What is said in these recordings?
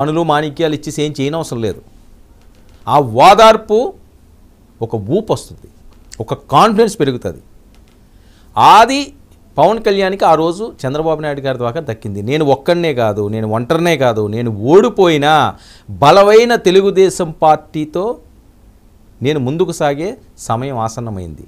అనులు మాణిక్యాలు ఇచ్చేసి ఏం చేయనవసరం లేదు. ఆ ఓదార్పు ఒక ఊపు వస్తుంది, ఒక కాన్ఫిడెన్స్ పెరుగుతుంది. అది పవన్ కళ్యాణ్కి ఆ రోజు చంద్రబాబు నాయుడు గారి ద్వారా దక్కింది. నేను ఒక్కడనే కాదు, నేను ఒంటరినే కాదు, నేను ఓడిపోయినా బలమైన తెలుగుదేశం పార్టీతో నేను ముందుకు సాగే సమయం ఆసన్నమైంది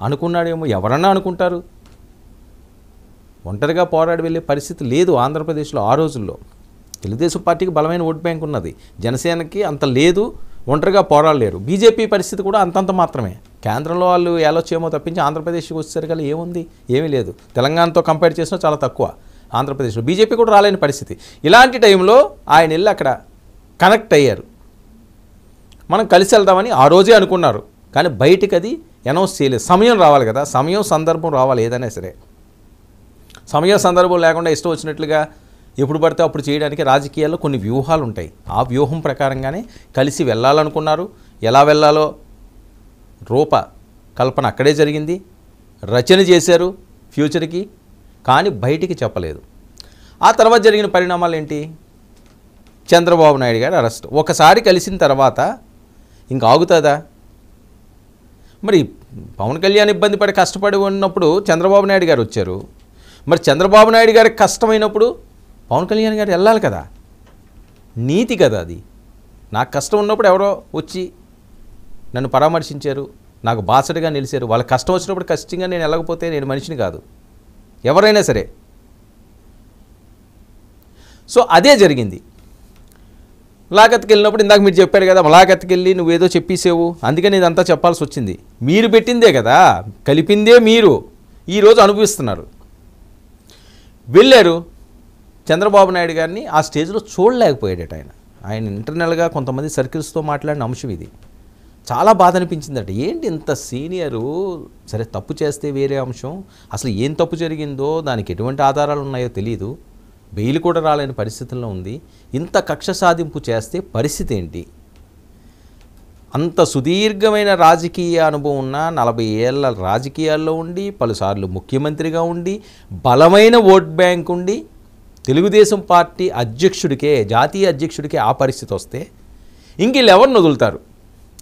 అనుకున్నాడేమో. ఎవరన్నా అనుకుంటారు. ఒంటరిగా పోరాడి వెళ్ళే పరిస్థితి లేదు ఆంధ్రప్రదేశ్లో ఆ రోజుల్లో. తెలుగుదేశం పార్టీకి బలమైన ఓట్ బ్యాంక్ ఉన్నది, జనసేనకి అంత లేదు, ఒంటరిగా పోరాడలేరు. బీజేపీ పరిస్థితి కూడా అంతంత మాత్రమే. కేంద్రంలో వాళ్ళు ఎలాచేమో తప్పించి ఆంధ్రప్రదేశ్కి వచ్చేసరికి ఏముంది, ఏమీ లేదు. తెలంగాణతో కంపేర్ చేసినా చాలా తక్కువ ఆంధ్రప్రదేశ్లో. బీజేపీ కూడా రాలేని పరిస్థితి. ఇలాంటి టైంలో ఆయన వెళ్ళి అక్కడ కనెక్ట్ అయ్యారు. మనం కలిసి వెళ్దామని ఆ రోజే అనుకున్నారు, కానీ బయటికి అది అనౌన్స్ చేయలేదు. సమయం రావాలి కదా, సమయం సందర్భం రావాలి. ఏదైనా సరే సమయం సందర్భం లేకుండా ఇష్టం వచ్చినట్లుగా ఎప్పుడు పడితే అప్పుడు చేయడానికి రాజకీయాల్లో కొన్ని వ్యూహాలు ఉంటాయి. ఆ వ్యూహం ప్రకారంగానే కలిసి వెళ్ళాలనుకున్నారు. ఎలా వెళ్ళాలో రూప కల్పన అక్కడే జరిగింది, రచన చేశారు ఫ్యూచర్కి, కానీ బయటికి చెప్పలేదు. ఆ తర్వాత జరిగిన పరిణామాలు ఏంటి? చంద్రబాబు నాయుడు గారు అరెస్ట్. ఒకసారి కలిసిన తర్వాత ఇంకా ఆగుతుందా? మరి పవన్ కళ్యాణ్ ఇబ్బంది పడి కష్టపడి ఉన్నప్పుడు చంద్రబాబు నాయుడు గారు వచ్చారు. మరి చంద్రబాబు నాయుడు గారికి కష్టమైనప్పుడు పవన్ కళ్యాణ్ గారు వెళ్ళాలి కదా. నీతి కదా అది. నాకు కష్టం ఉన్నప్పుడు ఎవరో వచ్చి నన్ను పరామర్శించారు, నాకు బాసటగా నిలిచారు. వాళ్ళ కష్టం వచ్చినప్పుడు ఖచ్చితంగా నేను వెళ్ళకపోతే నేను మనిషిని కాదు, ఎవరైనా సరే. సో అదే జరిగింది. ములాఖత్కి వెళ్ళినప్పుడు ఇందాక మీరు చెప్పారు కదా, ములాఖత్కి వెళ్ళి నువ్వేదో చెప్పేసావు, అందుకని ఇదంతా చెప్పాల్సి వచ్చింది. మీరు పెట్టిందే కదా, కలిపిందే మీరు ఈరోజు అనుభవిస్తున్నారు. వెళ్ళారు, చంద్రబాబు నాయుడు గారిని ఆ స్టేజ్లో చూడలేకపోయాడట ఆయన ఇంటర్నల్గా కొంతమంది సర్కిల్స్తో మాట్లాడిన అంశం ఇది. చాలా బాధ అనిపించిందట. ఏంటి ఇంత సీనియరు, సరే తప్పు చేస్తే వేరే అంశం, అసలు ఏం తప్పు జరిగిందో దానికి ఎటువంటి ఆధారాలు ఉన్నాయో తెలియదు, బెయిల్ కూడా రాలేని పరిస్థితుల్లో ఉంది, ఇంత కక్ష సాధింపు చేస్తే పరిస్థితి ఏంటి? అంత సుదీర్ఘమైన రాజకీయ అనుభవం ఉన్న 40 ఏళ్ళ రాజకీయాల్లో ఉండి, పలుసార్లు ముఖ్యమంత్రిగా ఉండి, బలమైన ఓట్ బ్యాంక్ ఉండి, తెలుగుదేశం పార్టీ అధ్యక్షుడికే, జాతీయ అధ్యక్షుడికే ఆ పరిస్థితి వస్తే ఇంకెవరిని వదులుతారు?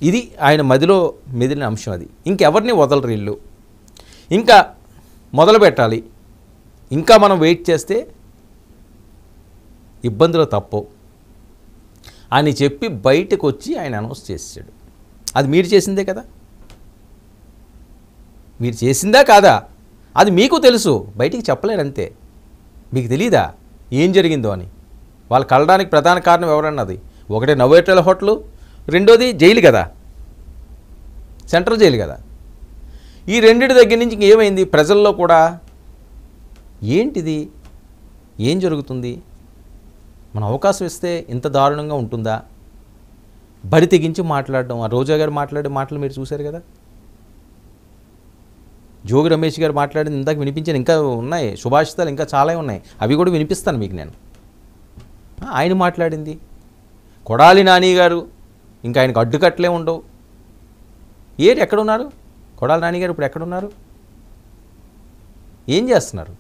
ఇది ఆయన మదిలో మెదిలిన అంశం. అది ఇంకెవరిని వదలరు వీళ్ళు. ఇంకా మొదలు పెట్టాలి, ఇంకా మనం వెయిట్ చేస్తే ఇబ్బందులు తప్పవు అని చెప్పి బయటకు వచ్చి ఆయన అనౌన్స్ చేసాడు. అది మీరు చేసిందే కదా, మీరు చేసిందా కాదా అది మీకు తెలుసు, బయటికి చెప్పలేరు అంతే. మీకు తెలీదా ఏం జరిగిందో అని? వాళ్ళు కలడానికి ప్రధాన కారణం ఎవరన్నది? ఒకటే నవ్వేటల హోటలు, రెండోది జైలు కదా, సెంట్రల్ జైలు కదా. ఈ రెండింటి దగ్గర నుంచి ఇంకేమైంది? ప్రజల్లో కూడా ఏంటిది, ఏం జరుగుతుంది, మనం అవకాశం ఇస్తే ఇంత దారుణంగా ఉంటుందా? బడి తెగించి మాట్లాడడం. ఆ రోజా గారు మాట్లాడే మాటలు మీరు చూశారు కదా, జోగి రమేష్ గారు మాట్లాడింది ఇందాక వినిపించాను. ఇంకా ఉన్నాయి సుభాషితాలు, ఇంకా చాలా ఉన్నాయి, అవి కూడా వినిపిస్తాను మీకు నేను. ఆయన మాట్లాడింది, కొడాలి నాని గారు, ఇంకా ఆయనకు అడ్డుకట్లే ఉండవు. ఏది ఎక్కడున్నారు కొడాలి నాని గారు? ఇప్పుడు ఎక్కడున్నారు, ఏం చేస్తున్నారు?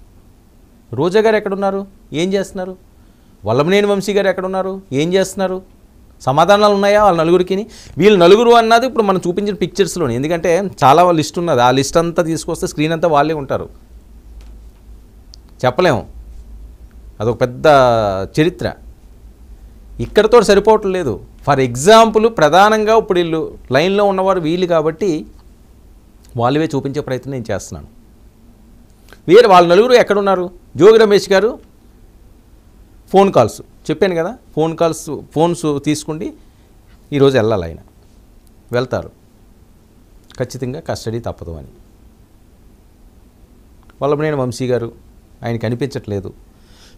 రోజా గారు ఎక్కడున్నారు, ఏం చేస్తున్నారు? వల్లభనేని వంశీ గారు ఎక్కడున్నారు, ఏం చేస్తున్నారు? సమాధానాలు ఉన్నాయా వాళ్ళ నలుగురికి? వీళ్ళు నలుగురు అన్నది ఇప్పుడు మనం చూపించిన పిక్చర్స్లోనే, ఎందుకంటే చాలా లిస్ట్ ఉన్నది. ఆ లిస్ట్ అంతా తీసుకొస్తే స్క్రీన్ అంతా వాళ్ళే ఉంటారు, చెప్పలేము. అదొక పెద్ద చరిత్ర. ఇక్కడతో సరిపోవట్లేదు. ఫర్ ఎగ్జాంపుల్ ప్రధానంగా ఇప్పుడు వీళ్ళు లైన్లో ఉన్నవారు వీళ్ళు కాబట్టి వాళ్ళవే చూపించే ప్రయత్నం నేను చేస్తున్నాను. వేరే వాళ్ళ నలుగురు ఎక్కడున్నారు? జోగి రమేష్ గారు ఫోన్ కాల్స్ చెప్పాను కదా, ఫోన్స్ తీసుకుండి ఈరోజు వెళ్ళాలి. ఆయన వెళ్తారు ఖచ్చితంగా, కస్టడీ తప్పదు అని. వల్లభనేని వంశీ గారు ఆయన కనిపించట్లేదు.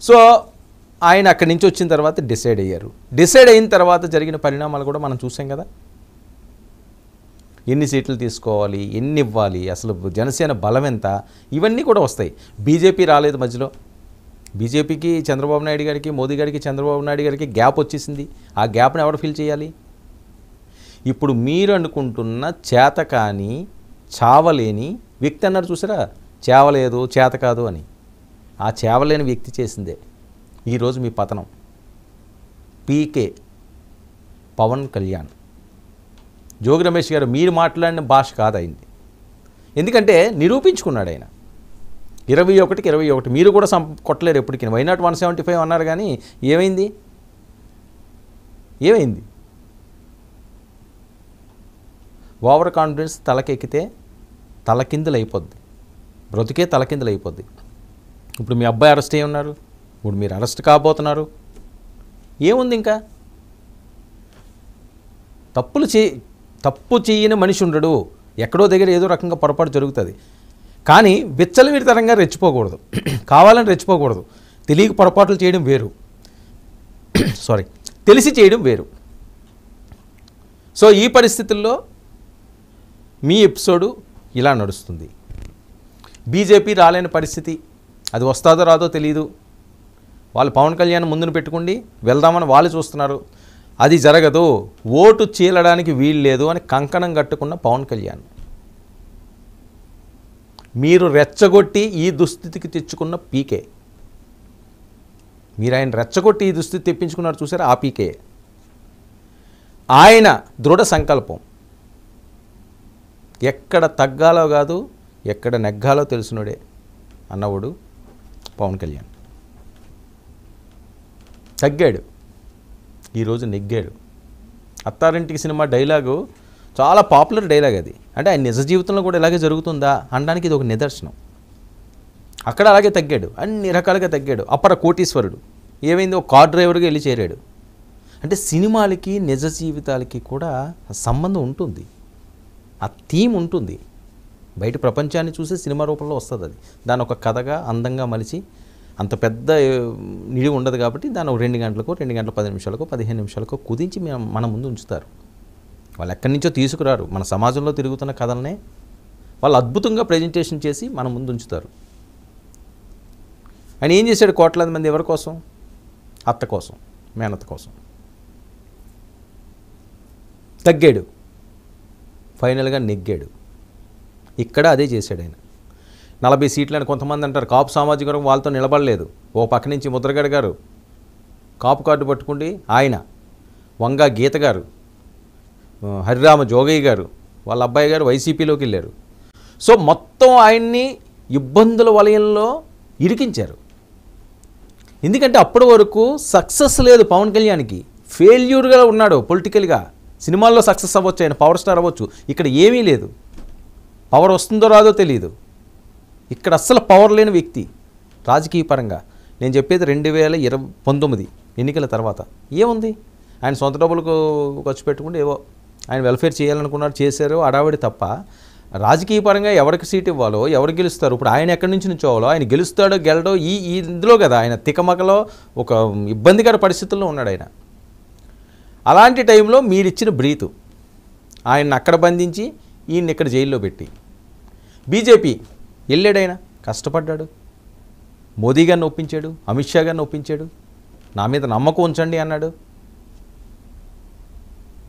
సో ఆయన అక్కడి నుంచి వచ్చిన తర్వాత డిసైడ్ అయ్యారు. డిసైడ్ అయిన తర్వాత జరిగిన పరిణామాలు కూడా మనం చూసాం కదా. ఎన్ని సీట్లు తీసుకోవాలి, ఎన్ని ఇవ్వాలి, అసలు జనసేన బలం ఎంత, ఇవన్నీ కూడా వస్తాయి. బీజేపీ రాలేదు మధ్యలో. బీజేపీకి చంద్రబాబు నాయుడు గారికి, మోదీ గారికి, చంద్రబాబు నాయుడు గారికి గ్యాప్ వచ్చేసింది. ఆ గ్యాప్ని ఎవరు ఫిల్ చేయాలి? ఇప్పుడు మీరు అనుకుంటున్న చేతకాని, చావలేని వ్యక్తి అన్నారు చూసారా, చేవలేదు, చేత కాదు అని. ఆ చేవలేని వ్యక్తి చేసిందే ఈరోజు మీ పతనం. పీకే పవన్ కళ్యాణ్. జోగి రమేష్ గారు మీరు మాట్లాడిన భాష కాదు అయింది. ఎందుకంటే నిరూపించుకున్నాడు ఆయన 21కి 21. మీరు కూడా కొట్టలేరు ఎప్పటికీ. వైనాట్ 175 అన్నారు కానీ ఏమైంది? ఓవర్ కాన్ఫిడెన్స్ తలకెక్కితే తలకిందులు అయిపోద్ది, బ్రతుకే తలకిందులు అయిపోద్ది. ఇప్పుడు మీ అబ్బాయి అరెస్ట్ అయ్యి ఉన్నారు, ఇప్పుడు మీరు అరెస్ట్ కాబోతున్నారు. ఏముంది ఇంకా? తప్పు చేయని మనిషి ఉండడు, ఎక్కడో దగ్గర ఏదో రకంగా పొరపాటు జరుగుతుంది. కానీ విచ్చలవిడితనంగా రెచ్చిపోకూడదు, కావాలని రెచ్చిపోకూడదు. తెలియక పొరపాట్లు చేయడం వేరు, తెలిసి చేయడం వేరు. సో ఈ పరిస్థితుల్లో మీ ఎపిసోడు ఇలా నడుస్తుంది. బీజేపీ రాలేని పరిస్థితి, అది వస్తుందో రాదో తెలియదు. వాళ్ళు పవన్ కళ్యాణ్ ముందును పెట్టుకుండి వెళ్దామని వాళ్ళు చూస్తున్నారు. అది జరగదు, ఓటు చీలడానికి వీలు లేదు అని కంకణం కట్టుకున్న పవన్ కళ్యాణ్ మీరు రెచ్చగొట్టి ఈ దుస్థితికి తెచ్చుకున్న పీకే. మీరు ఆయన రెచ్చగొట్టి ఈ దుస్థితి తెప్పించుకున్నారు చూసారు, ఆ పీకే. ఆయన దృఢ సంకల్పం, ఎక్కడ తగ్గాలో కాదు ఎక్కడ నెగ్గాలో తెలిసినోడే అన్నవాడు పవన్ కళ్యాణ్. తగ్గాడు, ఈరోజు నెగ్గాడు. అత్తారింటికి సినిమా డైలాగు చాలా పాపులర్ డైలాగ్ అది. అంటే ఆయన నిజ జీవితంలో కూడా ఇలాగే జరుగుతుందా అనడానికి ఇది ఒక నిదర్శనం. అక్కడ అలాగే తగ్గాడు, అన్ని రకాలుగా తగ్గాడు. అపర కోటీశ్వరుడు ఏమైంది, ఒక కార్ డ్రైవర్గా వెళ్ళి చేరాడు. అంటే సినిమాలకి నిజ జీవితాలకి కూడా సంబంధం ఉంటుంది, ఆ థీమ్ ఉంటుంది. బయట ప్రపంచాన్ని చూసే సినిమా రూపంలో వస్తుంది అది. దాని ఒక కథగా అందంగా మలిచి, అంత పెద్ద నిడి ఉండదు కాబట్టి దాన్ని 2 గంటలకు 2 గంటల 10 నిమిషాలకు 15 నిమిషాలకు కుదించి మన ముందు ఉంచుతారు. వాళ్ళు ఎక్కడి నుంచో తీసుకురారు, మన సమాజంలో తిరుగుతున్న కథలనే వాళ్ళు అద్భుతంగా ప్రజెంటేషన్ చేసి మన ముందు ఉంచుతారు. ఆయన ఏం చేశాడు? కోట్లాది మంది ఎవరి కోసం? అత్త కోసం, మేనత్త కోసం. తగ్గాడు, ఫైనల్గా నెగ్గాడు. ఇక్కడ అదే చేశాడు ఆయన. 40 సీట్లని కొంతమంది అంటారు. కాపు సామాజిక వర్గం వాళ్ళతో నిలబడలేదు. ఓ పక్క నుంచి ముద్రగడ గారు కాపు కార్డు పట్టుకుండి, ఆయన వంగా గీత గారు, హరిరామ జోగయ్య గారు, వాళ్ళ అబ్బాయి గారు వైసీపీలోకి వెళ్ళారు. సో మొత్తం ఆయన్ని ఇబ్బందుల వలయంలో ఇరికించారు. ఎందుకంటే అప్పటి వరకు సక్సెస్ లేదు పవన్ కళ్యాణ్కి, ఫెయిల్యూర్గా ఉన్నాడు పొలిటికల్గా. సినిమాల్లో సక్సెస్ అవ్వచ్చు, ఆయన పవర్ స్టార్ అవ్వచ్చు, ఇక్కడ ఏమీ లేదు. పవర్ వస్తుందో రాదో తెలియదు. ఇక్కడ అస్సలు పవర్ లేని వ్యక్తి రాజకీయ పరంగా. నేను చెప్పేది 2019 ఎన్నికల తర్వాత ఏముంది? ఆయన సొంత డబ్బులకు ఖర్చు పెట్టుకుంటే ఏవో ఆయన వెల్ఫేర్ చేయాలనుకున్నారు, చేశారు, అడావిడి తప్ప రాజకీయ పరంగా ఎవరికి సీట్ ఇవ్వాలో, ఎవరు గెలుస్తారు, ఇప్పుడు ఆయన ఎక్కడి నుంచి నుంచోవాలో, ఆయన గెలుస్తాడో గెలడో ఈ ఇందులో కదా ఆయన తికమకలో ఒక ఇబ్బందికర పరిస్థితుల్లో ఉన్నాడు ఆయన. అలాంటి టైంలో మీరిచ్చిన బ్రీతు ఆయన్ని అక్కడ బంధించి ఈయన్ని ఇక్కడ జైల్లో పెట్టి, బీజేపీ వెళ్ళాడు, ఆయన కష్టపడ్డాడు, మోదీ గారిని ఒప్పించాడు, అమిత్ షా గారిని ఒప్పించాడు, నా మీద నమ్మకం ఉంచండి అన్నాడు.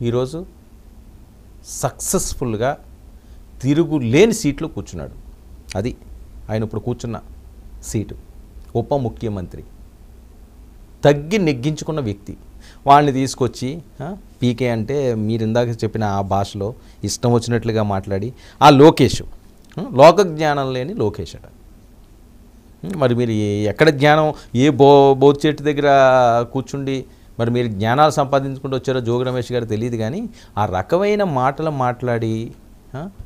ఈరోజు సక్సెస్ఫుల్గా తిరుగులేని సీట్లో కూర్చున్నాడు. అది ఆయన ఇప్పుడు కూర్చున్న సీటు, ఉప ముఖ్యమంత్రి. తగ్గి నెగ్గించుకున్న వ్యక్తి. వాళ్ళని తీసుకొచ్చి పీకే అంటే మీరు ఇందాక చెప్పిన ఆ భాషలో ఇష్టం వచ్చినట్లుగా మాట్లాడి, ఆ లోకేష్ లోక జ్ఞానం లేని లోకేష్ అట. మరి మీరు ఎక్కడ జ్ఞానం, ఏ బోధి చెట్టు దగ్గర కూర్చుండి మరి మీరు జ్ఞానాలు సంపాదించుకుంటూ వచ్చారో జోగి రమేష్ గారు తెలియదు. కానీ ఆ రకమైన మాటలు మాట్లాడి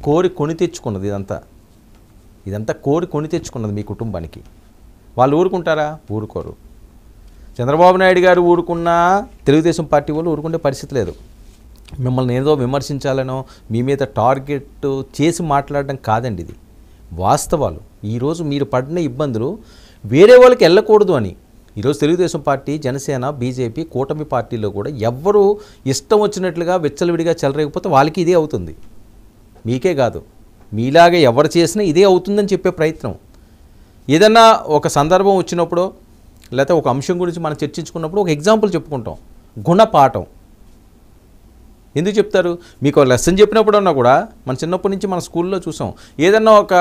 కోరి కొని తెచ్చుకున్నది ఇదంతా కోరి కొని తెచ్చుకున్నది మీ కుటుంబానికి. వాళ్ళు ఊరుకుంటారా? ఊరుకోరు. చంద్రబాబు నాయుడు గారు ఊరుకున్నా తెలుగుదేశం పార్టీ వాళ్ళు ఊరుకుంటే పరిస్థితి లేదు. మిమ్మల్ని ఏదో విమర్శించాలనో మీ మీద టార్గెట్ చేసి మాట్లాడడం కాదండి, ఇది వాస్తవాలు. ఈరోజు మీరు పడిన ఇబ్బందులు వేరే వాళ్ళకి వెళ్ళకూడదు అని ఈరోజు తెలుగుదేశం పార్టీ, జనసేన, బీజేపీ, కూటమి పార్టీలో కూడా ఎవ్వరూ ఇష్టం వచ్చినట్లుగా విచ్చలవిడిగా చెలరేకపోతే వాళ్ళకి ఇదే అవుతుంది. మీకే కాదు, మీలాగే ఎవరు చేసినా ఇదే అవుతుందని చెప్పే ప్రయత్నం. ఏదన్నా ఒక సందర్భం వచ్చినప్పుడు లేకపోతే ఒక అంశం గురించి మనం చర్చించుకున్నప్పుడు ఒక ఎగ్జాంపుల్ చెప్పుకుంటాం, గుణపాఠం. ఎందుకు చెప్తారు? మీకు లెసన్ చెప్పినప్పుడన్నా కూడా మన చిన్నప్పటి నుంచి మన స్కూల్లో చూసాం, ఏదన్నా ఒక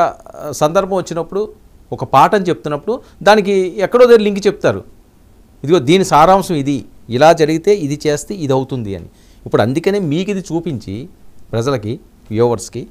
సందర్భం వచ్చినప్పుడు ఒక పాఠం చెప్తున్నప్పుడు దానికి ఎక్కడో దగ్గర లింక్ చెప్తారు. ఇదిగో దీని సారాంశం ఇది, ఇలా జరిగితే ఇది చేస్తే ఇది అవుతుంది అని. ఇప్పుడు అందుకనే మీకు ఇది చూపించి ప్రజలకి, వ్యూవర్స్కి